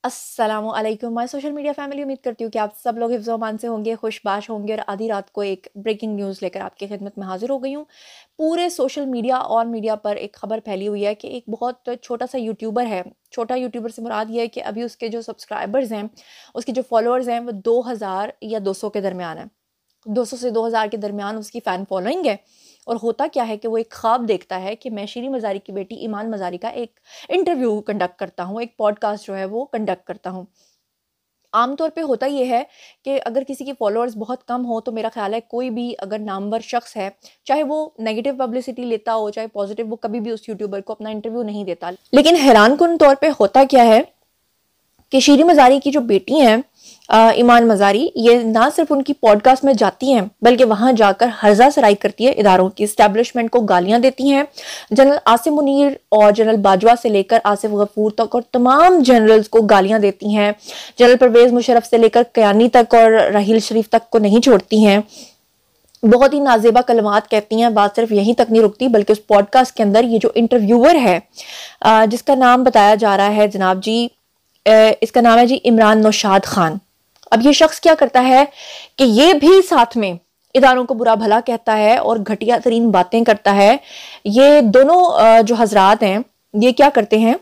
अस्सलामुअलैकुम my social media family. उम्मीद करती हूँ कि आप सब लोग हिफ्ज़ व अमान से होंगे, खुशबाश होंगे। और आधी रात को एक ब्रेकिंग न्यूज़ लेकर आपकी खिदमत में हाजिर हो गई हूँ। पूरे सोशल मीडिया और मीडिया पर एक खबर फैली हुई है कि एक बहुत छोटा सा यूट्यूबर है। छोटा यूट्यूबर से मुराद ये है कि अभी उसके जो सब्सक्राइबर्स हैं, उसके जो फॉलोअर्स हैं, वो 2000 या 200 के दरमियान है। 200 से 2000 के दरमियान उसकी फ़ैन फॉलोइंग है। और होता क्या है कि वो एक ख्वाब देखता है कि मैं शीरी मज़ारी की बेटी ईमान मज़ारी का एक इंटरव्यू कंडक्ट करता हूँ, एक पॉडकास्ट जो है वो कंडक्ट करता हूँ। आमतौर पे होता ये है कि अगर किसी के फॉलोअर्स बहुत कम हो तो मेरा ख्याल है कोई भी अगर नामवर शख्स है, चाहे वो नेगेटिव पब्लिसिटी लेता हो चाहे पॉजिटिव, वो कभी भी उस यूट्यूबर को अपना इंटरव्यू नहीं देता। लेकिन हैरानकुन तौर पे होता क्या है कि शीरी मज़ारी की जो बेटी हैं ईमान मज़ारी, ये ना सिर्फ उनकी पॉडकास्ट में जाती हैं बल्कि वहाँ जाकर हर्जा सराई करती है, इदारों की इस्टेब्लिशमेंट को गालियाँ देती हैं। जनरल आसिम मुनीर और जनरल बाजवा से लेकर आसिफ गफूर तक और तमाम जनरल्स को गालियाँ देती हैं। जनरल परवेज़ मुशर्रफ से लेकर कयानी तक और राहील शरीफ तक को नहीं छोड़ती हैं। बहुत ही नाजेबा कलमात कहती हैं। बात सिर्फ यहीं तक नहीं रुकती बल्कि उस पॉडकास्ट के अंदर ये जो इंटरव्यूअर है जिसका नाम बताया जा रहा है जनाब जी, इसका नाम है जी इमरान नौशाद खान। अब ये शख्स क्या करता है कि ये भी साथ में इदारों को बुरा भला कहता है और घटिया तरीन बातें करता है। ये दोनों जो हजरात हैं ये क्या करते हैं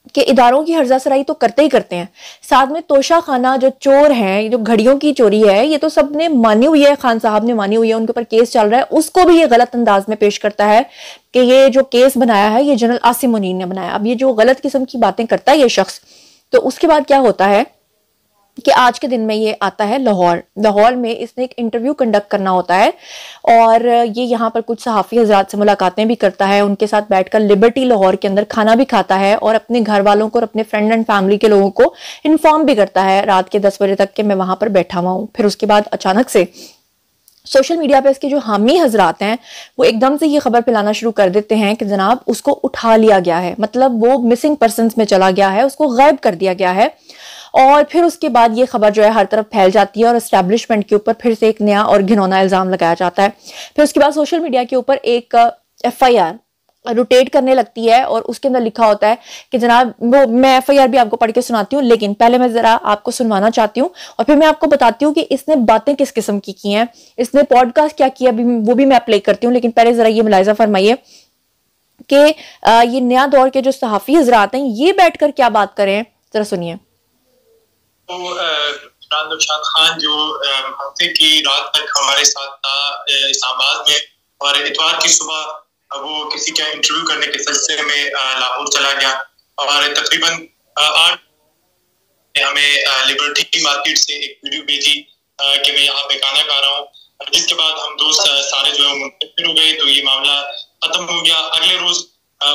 कि इदारों की हर्जा सराई तो करते ही करते हैं, साथ में तोशा खाना जो चोर हैं, जो घड़ियों की चोरी है, ये तो सबने मानी हुई है, खान साहब ने मानी हुई है, उनके ऊपर केस चल रहा है, उसको भी ये गलत अंदाज में पेश करता है कि ये जो केस बनाया है ये जनरल आसिम मुनीर ने बनाया। अब ये जो गलत किस्म की बातें करता है ये शख्स, तो उसके बाद क्या होता है कि आज के दिन में ये आता है लाहौर में इसने एक इंटरव्यू कंडक्ट करना होता है और ये यहाँ पर कुछ सहाफ़ी हज़रात से मुलाकातें भी करता है, उनके साथ बैठकर लिबर्टी लाहौर के अंदर खाना भी खाता है और अपने घर वालों को और अपने फ्रेंड एंड फैमिली के लोगों को इन्फॉर्म भी करता है रात के 10 बजे तक कि मैं वहाँ पर बैठा हुआ हूँ। फिर उसके बाद अचानक से सोशल मीडिया पे इसके जो हामी हजरात हैं वो एकदम से ये खबर फैलाना शुरू कर देते हैं कि जनाब उसको उठा लिया गया है, मतलब वो मिसिंग पर्सन्स में चला गया है, उसको गायब कर दिया गया है। और फिर उसके बाद ये खबर जो है हर तरफ फैल जाती है और एस्टेब्लिशमेंट के ऊपर फिर से एक नया और घिनौना इल्ज़ाम लगाया जाता है। फिर उसके बाद सोशल मीडिया के ऊपर एक FIR रोटेट करने लगती है और उसके अंदर लिखा होता है कि जनाब, वो मैं FIR भी आपको पढ़ के सुनाती हूँ, लेकिन पहले मैं जरा आपको सुनवाना चाहती हूँ और फिर मैं आपको बताती हूँ कि इसने बातें किस किस्म की हैं, इसने पॉडकास्ट क्या किया, वो भी मैं प्ले करती हूँ। लेकिन पहले जरा ये मुलाहिजा फरमाइए कि ये नया दौर के जो सहाफ़ी हजरात हैं ये बैठकर क्या बात करें, जरा सुनिए। तो इमरान नौशाद खान जो हफ्ते की रात तक हमारे साथ था इस्लामाबाद में, और इतवार की सुबह वो किसी का इंटरव्यू करने के सिलसिले में लाहौर चला गया और तकरीबन 8 हमें लिबर्टी की मार्केट से एक वीडियो भेजी कि मैं यहाँ पे खाना खा रहा हूँ, जिसके बाद हम दोस्त सारे जो है मुंतशिर हो गए, तो ये मामला खत्म हो गया। अगले रोज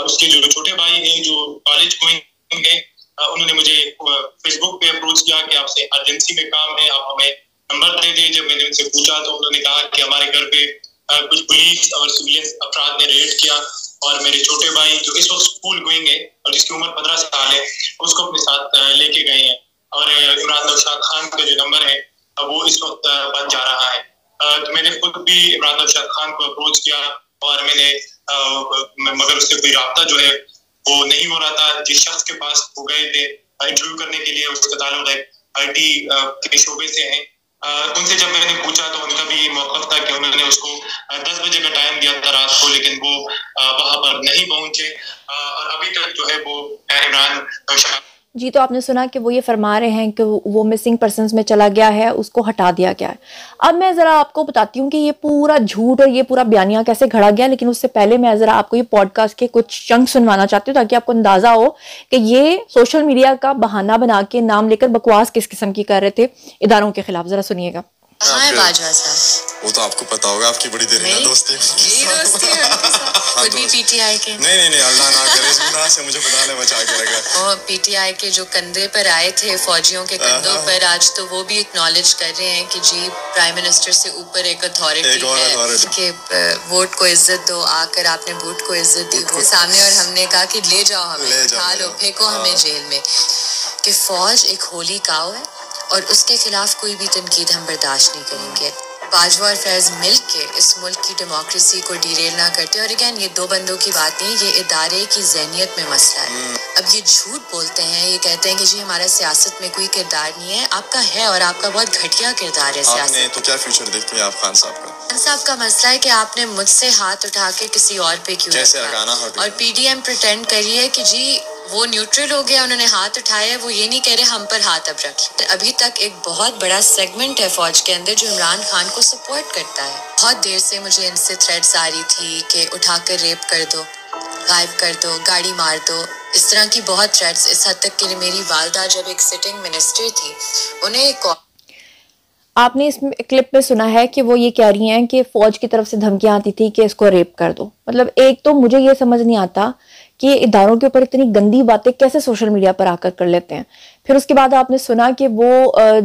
उसके जो छोटे भाई हैं जो कॉलेज गोइंग हैं, उन्होंने मुझे फेसबुक पे अप्रोच किया कि आपसे अर्जेंसी में काम है, आप हमें नंबर दे दें। जब मैंने उनसे पूछा तो उन्होंने कहा कि हमारे घर पे कुछ पुलिस और सिविलियन अफराद ने रेड किया और मेरे छोटे भाई जो इस वक्त स्कूल गोइंग है और जिसकी उम्र 15 साल है, उसको अपने साथ लेके गए हैं। और इमरान नौशाद खान का जो नंबर है वो इस वक्त बन जा रहा है। तो मैंने खुद भी इमरान नौशाद खान को अप्रोच किया और मैंने मगर उससे कोई राब्ता जो है वो नहीं हो रहा था। जिस शख्स के पास वो गए थे इंटरव्यू करने के लिए, उसका ताल्लुक IT के शोबे से है। उनसे जब मैंने पूछा तो उनका भी मौक़िफ़ था कि उन्होंने उसको 10 बजे का टाइम दिया था रात को, लेकिन वो वहां पर नहीं पहुंचे और अभी तक जो है वो इमरान जी, तो आपने सुना कि वो ये फरमा रहे हैं कि वो मिसिंग पर्सन्स में चला गया है, उसको हटा दिया गया है। अब मैं ज़रा आपको बताती हूँ कि ये पूरा झूठ और ये पूरा बयानिया कैसे घड़ा गया, लेकिन उससे पहले मैं ज़रा आपको ये पॉडकास्ट के कुछ चंक सुनवाना चाहती हूँ ताकि आपको अंदाज़ा हो कि ये सोशल मीडिया का बहाना बना के नाम लेकर बकवास किस किस्म की कर रहे थे इदारों के खिलाफ। ज़रा सुनिएगा। बाजवा साहब, वो तो आपको पता होगा, आपकी बड़ी देर है दोस्ती भी PTI के नहीं अल्लाह ना करे इस गुनाह से मुझे पता नहीं बचा के रखा। और PTI के जो कंधे पर आए थे फौजियों के कंधों पर, आज तो वो भी एक्नॉलेज कर रहे हैं कि जी प्राइम मिनिस्टर से ऊपर एक अथॉरिटी है कि वोट को इज्जत दो, आकर आपने वोट को इज्जत दी वो सामने, और हमने कहा कि ले जाओ हमें, उठा लो, फेंको हमें जेल में। कि फौज एक होली काऊ है और उसके खिलाफ कोई भी तनकीद हम बर्दाश्त नहीं करेंगे। बाजवा और फैज मिल के इस मुल्क की डेमोक्रेसी को डिरेल ना करते। और अगेन ये दो बंदों की बात नहीं, ये इदारे की ज़हनियत में मसला है। अब ये झूठ बोलते हैं, ये कहते हैं कि जी हमारा सियासत में कोई किरदार नहीं है। आपका है और आपका बहुत घटिया किरदार है सियासत। तो क्या फ्यूचर देखते हैं आप खान साहब का? खान साहब का मसला है कि आपने मुझसे हाथ उठा के किसी और पे क्यों रखा, और पीडीएम प्रिटेंड करिए कि जी वो न्यूट्रल हो गया, उन्होंने हाथ उठाया, वो ये नहीं कह रहे हम पर हाथ अब रख। अभी तक एक बहुत बड़ा सेगमेंट है फौज के अंदर जो इमरान खान को सपोर्ट करता है। बहुत देर से मुझे इनसे थ्रेट्स आ रही थी कि उठाकर रेप कर दो, गायब कर दो, गाड़ी मार दो, इस तरह की बहुत थ्रेट्स। इस हद तक कि मेरी वालदा जब एक सिटिंग मिनिस्टर थी, उन्हें आपने इस क्लिप में सुना है कि वो ये कह रही हैं कि फौज की तरफ से धमकियां आती थी कि इसको रेप कर दो। मतलब एक तो मुझे ये समझ नहीं आता कि इदारों के ऊपर इतनी गंदी बातें कैसे सोशल मीडिया पर आकर कर लेते हैं। फिर उसके बाद आपने सुना कि वो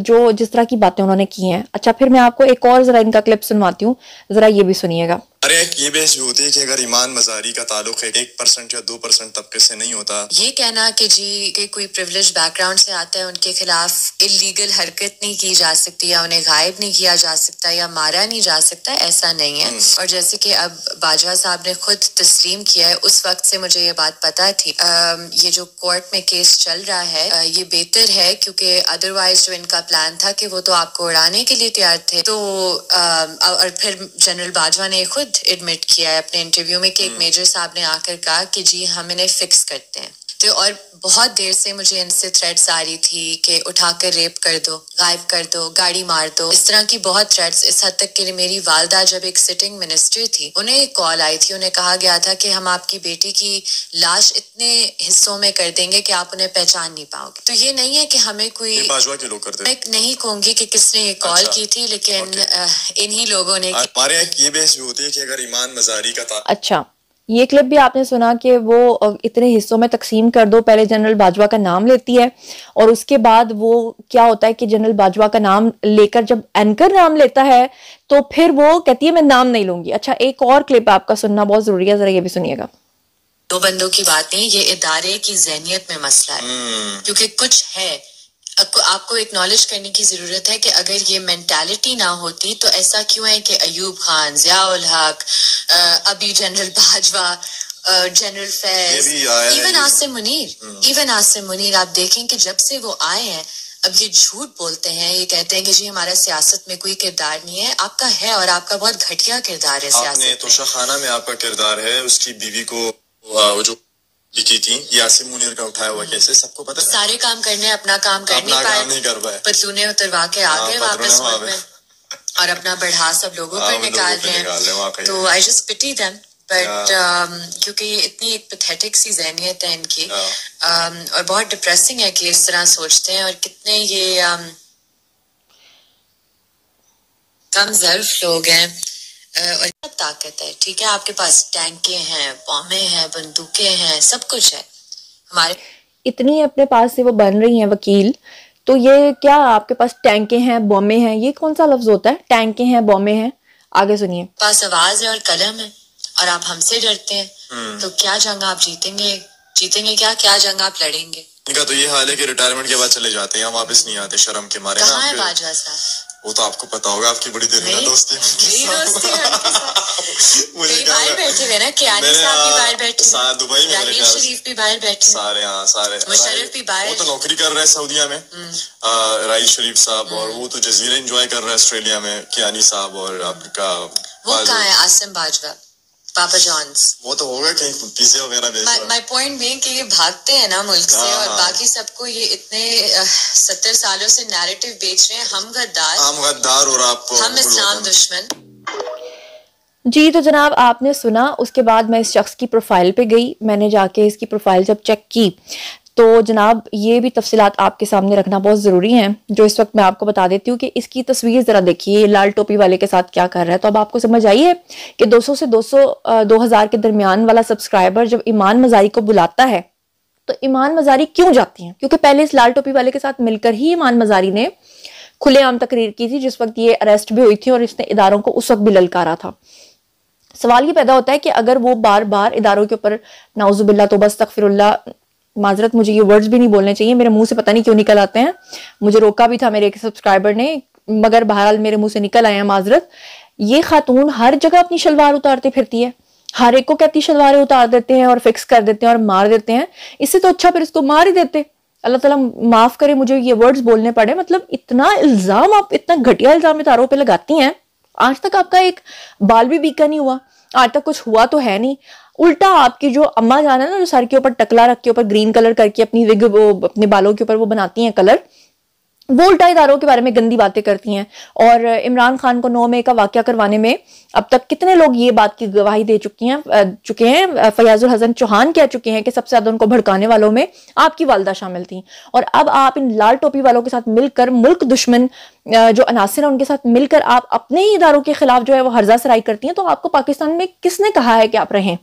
जो जिस तरह की बातें उन्होंने की हैं। अच्छा, फिर मैं आपको एक और जरा इनका क्लिप सुनवाती हूँ, जरा ये भी सुनिएगा। अरे ये बहस भी होती है कि अगर ईमान मजारी का ताल्लुक 1% या 2% तबके से नहीं होता। ये कहना कि जी कि कोई प्रिविलेज बैकग्राउंड से आता है उनके खिलाफ इलीगल हरकत नहीं की जा सकती या उन्हें गायब नहीं किया जा सकता या मारा नहीं जा सकता, ऐसा नहीं है। और जैसे कि अब बाजवा साहब ने खुद तस्लीम किया है, उस वक्त से मुझे ये बात पता थी। ये जो कोर्ट में केस चल रहा है ये बेहतर है, क्योंकि अदरवाइज जो इनका प्लान था कि वो तो आपको उड़ाने के लिए तैयार थे। तो और फिर जनरल बाजवा ने खुद एडमिट किया है अपने इंटरव्यू में कि एक मेजर साहब ने आकर कहा कि जी हम इन्हें फिक्स करते हैं। तो और बहुत देर से मुझे इनसे थ्रेट्स आ रही थी कि उठाकर रेप कर दो, गायब कर दो, गाड़ी मार दो, इस तरह की बहुत थ्रेट्स। इस हद तक कि मेरी वालदा जब एक सिटिंग मिनिस्टर थी, उन्हें एक कॉल आई थी, उन्हें कहा गया था कि हम आपकी बेटी की लाश इतने हिस्सों में कर देंगे कि आप उन्हें पहचान नहीं पाओगे। तो ये नहीं है कि हमें कोई बाजवा के लोग करते हैं। मैं नहीं कहूंगी कि किसने ये कॉल की थी, लेकिन इन्हीं लोगों ने। हमारे ये बहस भी होती है कि अगर ईमान मजारी का अच्छा, ये क्लिप भी आपने सुना कि वो इतने हिस्सों में तकसीम कर दो। पहले जनरल बाजवा का नाम लेती है और उसके बाद वो क्या होता है कि जनरल बाजवा का नाम लेकर जब एंकर नाम लेता है तो फिर वो कहती है मैं नाम नहीं लूंगी। अच्छा, एक और क्लिप आपका सुनना बहुत जरूरी है, जरा ये भी सुनिएगा। दो बंदों की बात नहीं, ये इदारे की ज़हनियत में मसला है। क्योंकि कुछ है आपको एक्नॉलेज करने की जरूरत है कि अगर ये मेंटालिटी ना होती तो ऐसा क्यों है कि अयूब खान, ज़ियाउल हक, अभी general Bajwa, general Faiz, even Asim Munir, आप देखें कि जब से वो आए हैं अब ये झूठ बोलते हैं, ये कहते हैं कि जी हमारा सियासत में कोई किरदार नहीं है। आपका है और आपका बहुत घटिया किरदार है सियासत में। तोशा खाना में आपका किरदार है, उसकी बीवी को वो जो लिखी थी यासिम मुनीर का उठाया हुआ कैसे सबको पता है। सारे काम करने, अपना काम कर नहीं कर पाए, पतलूने उतरवा के आ गए वापस और अपना बढ़ा सब लोगों पर निकाल रहे हैं। तो I just pity them, but क्योंकि ये इतनी एक पैथेटिक सी ज़हनियत है इनकी, और बहुत डिप्रेसिंग है कि इस तरह सोचते हैं। और कितने ये कम ज़र्फ लोग हैं और ताकत है, ठीक है, आपके पास टैंके हैं, बॉम्बें हैं, बंदूकें हैं, सब कुछ है। हमारे इतनी अपने पास से वो बन रही हैं वकील, तो ये क्या आपके पास टैंके हैं, बॉम्बें हैं, ये कौन सा लफ्ज होता है? टैंके हैं, बॉम्बें हैं, आगे सुनिए। पास आवाज है और कलम है और आप हमसे डरते हैं, तो क्या जंग आप जीतेंगे क्या जंग आप लड़ेंगे? इनका तो ये हाल है कि रिटायरमेंट के बाद चले जाते हैं, वापस नहीं आते शर्म के मारे। कहाँ है बाजवा साहब? वो तो आपको पता होगा, आपकी बड़ी देर में दोस्ती मुझे बाहर बैठे हुए ना, कियानी साहब भी बाहर बैठे, दुबई में राहील शरीफ भी बाहर बैठे, सारे मुशर्रफ भी बाहर, वो तो नौकरी कर रहे हैं सऊदीया में, राहील शरीफ साहब, और वो तो जजीरे एंजॉय कर रहे हैं ऑस्ट्रेलिया में, कियानी साहब। और आपका वो कहाँ है? आसिम बाजवा, पापा जॉन्स, वो तो होगा कहीं पिज़्ज़े वगैरह बेच रहा है। माय पॉइंट बीइंग कि ये भागते हैं ना मुल्क से, और बाकी सबको ये इतने 70 सालों से नैरेटिव बेच रहे हैं, हम गद्दार और आप हम इस्लाम दुश्मन। जी, तो जनाब आपने सुना। उसके बाद मैं इस शख्स की प्रोफाइल पे गई, मैंने जाके इसकी प्रोफाइल जब चेक की तो जनाब ये भी तफसीलात आपके सामने रखना बहुत ज़रूरी हैं, जो इस वक्त मैं आपको बता देती हूँ कि इसकी तस्वीर ज़रा देखिए, लाल टोपी वाले के साथ क्या कर रहा है। तो अब आपको समझ आई है कि 200 से 2000 के दरमियान वाला सब्सक्राइबर जब ईमान मजारी को बुलाता है तो ईमान मजारी क्यों जाती हैं? क्योंकि पहले इस लाल टोपी वाले के साथ मिलकर ही ईमान मजारी ने खुलेआम तकरीर की थी, जिस वक्त ये अरेस्ट भी हुई थी और इसने इदारों को उस वक्त भी ललकारा था। सवाल ये पैदा होता है कि अगर वो बार बार इदारों के ऊपर नाउजुबिल्ला, तौबा अस्तगफिरुल्लाह, माजरत मुझे ये वर्ड्स भी नहीं बोलने चाहिए, मेरे मुंह से पता नहीं क्यों निकल आते हैं, मुझे रोका भी था मेरे एक सब्सक्राइबर ने, मगर बहरहाल मेरे मुंह से निकल आया माजरत। ये खातून हर जगह अपनी शलवार उतारते फिरती है, हर एक को कहती शलवारें उतार देते हैं और फिक्स कर देते हैं और मार देते हैं, इससे तो अच्छा फिर इसको मार ही देते। अल्लाह ताला माफ करे मुझे ये वर्ड्स बोलने पड़े, मतलब इतना इल्जाम, आप इतना घटिया इल्जाम इतारों पे लगाती हैं। आज तक आपका एक बाल भी बीका नहीं हुआ, आज तक कुछ हुआ तो है नहीं। उल्टा आपकी जो अम्मा जान है ना, जो सर के ऊपर टकला रख के ऊपर ग्रीन कलर करके अपनी विग वो अपने बालों के ऊपर वो बनाती हैं कलर, वो उल्टा इदारों के बारे में गंदी बातें करती हैं। और इमरान खान को 9 मई का वाकया करवाने में अब तक कितने लोग ये बात की गवाही दे चुके हैं। फयाजुल हसन चौहान कह चुके हैं कि सबसे ज्यादा उनको भड़काने वालों में आपकी वालदा शामिल थी। और अब आप इन लाल टोपी वालों के साथ मिलकर, मुल्क दुश्मन जो अनासिर है उनके साथ मिलकर आप अपने ही इदारों के खिलाफ जो है वो हर्जा सराई करती हैं। तो आपको पाकिस्तान में किसने कहा है कि आप रहें?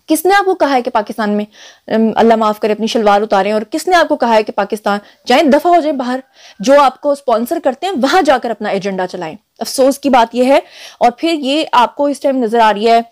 किसने आपको कहा है कि पाकिस्तान में अल्लाह माफ करे अपनी शलवार उतारें? और किसने आपको कहा है कि पाकिस्तान जाए, दफा हो जाए बाहर? जो आपको स्पॉन्सर करते हैं वहां जाकर अपना एजेंडा चलाएं। अफसोस की बात यह है। और फिर ये आपको इस टाइम नजर आ रही है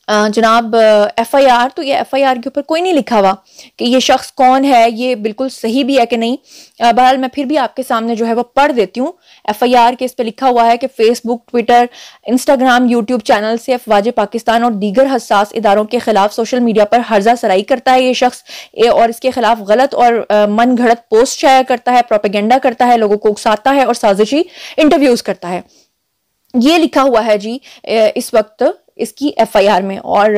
जनाब FIR, तो ये FIR के ऊपर कोई नहीं लिखा हुआ कि ये शख्स कौन है, ये बिल्कुल सही भी है कि नहीं। बहरहाल मैं फिर भी आपके सामने जो है वो पढ़ देती हूँ। FIR के इस पे लिखा हुआ है कि Facebook, Twitter, Instagram, YouTube channel से अफवाज पाकिस्तान और दीगर हसास इदारों के खिलाफ सोशल मीडिया पर हर्जा सराई करता है ये शख्स, और इसके खिलाफ गलत और मन घड़त पोस्ट शाया करता है, प्रोपेगेंडा करता है, लोगों को उकसाता है और साजिशी इंटरव्यूज करता है। ये लिखा हुआ है जी इस वक्त इसकी FIR में, और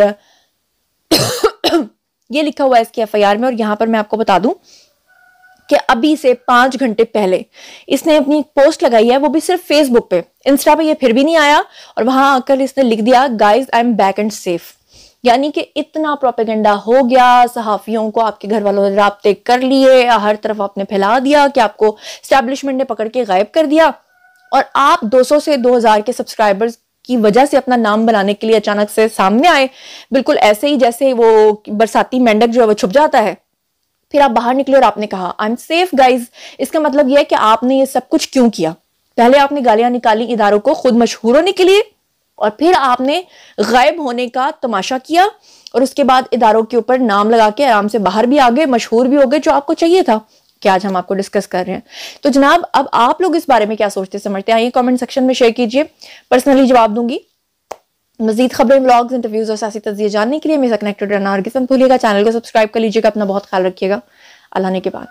ये लिखा हुआ है इसकी FIR में। और यहां पर मैं आपको बता दूं कि अभी से 5 घंटे पहले इसने अपनी पोस्ट लगाई है, वो भी सिर्फ फेसबुक पे, इंस्टा पे ये फिर भी नहीं आया। और वहां आकर इसने लिख दिया guys I am back and safe. यानी कि इतना प्रोपेगेंडा हो गया, सहाफियों को आपके घर वालों ने राब्ते कर लिए, हर तरफ आपने फैला दिया कि आपको एस्टैब्लिशमेंट ने पकड़ के गायब कर दिया, और आप 200 से 2000 के सब्सक्राइबर्स की वजह से अपना नाम बनाने के लिए अचानक से सामने आए, बिल्कुल ऐसे ही जैसे वो बरसाती मेंढक जो है वो छुप जाता है। फिर आप बाहर निकले और आपने कहा आई एम सेफ गाइज। इसका मतलब यह है कि आपने ये सब कुछ क्यों किया? पहले आपने गालियां निकाली इदारों को खुद मशहूर होने के लिए, और फिर आपने गायब होने का तमाशा किया, और उसके बाद इदारों के ऊपर नाम लगा के आराम से बाहर भी आ गए, मशहूर भी हो गए, जो आपको चाहिए था कि आज हम आपको डिस्कस कर रहे हैं। तो जनाब अब आप लोग इस बारे में क्या सोचते समझते हैं, आइए कमेंट सेक्शन में शेयर कीजिए, पर्सनली जवाब दूंगी। मजीद खबरें, व्लॉग्स, इंटरव्यूज और सियासी तज्जिए जानने के लिए मेरे साथ कनेक्टेड रहना हरगिज़ मत भूलिएगा। चैनल को सब्सक्राइब कर लीजिएगा, अपना बहुत ख्याल रखिएगा। अल्लाह ने के बाद।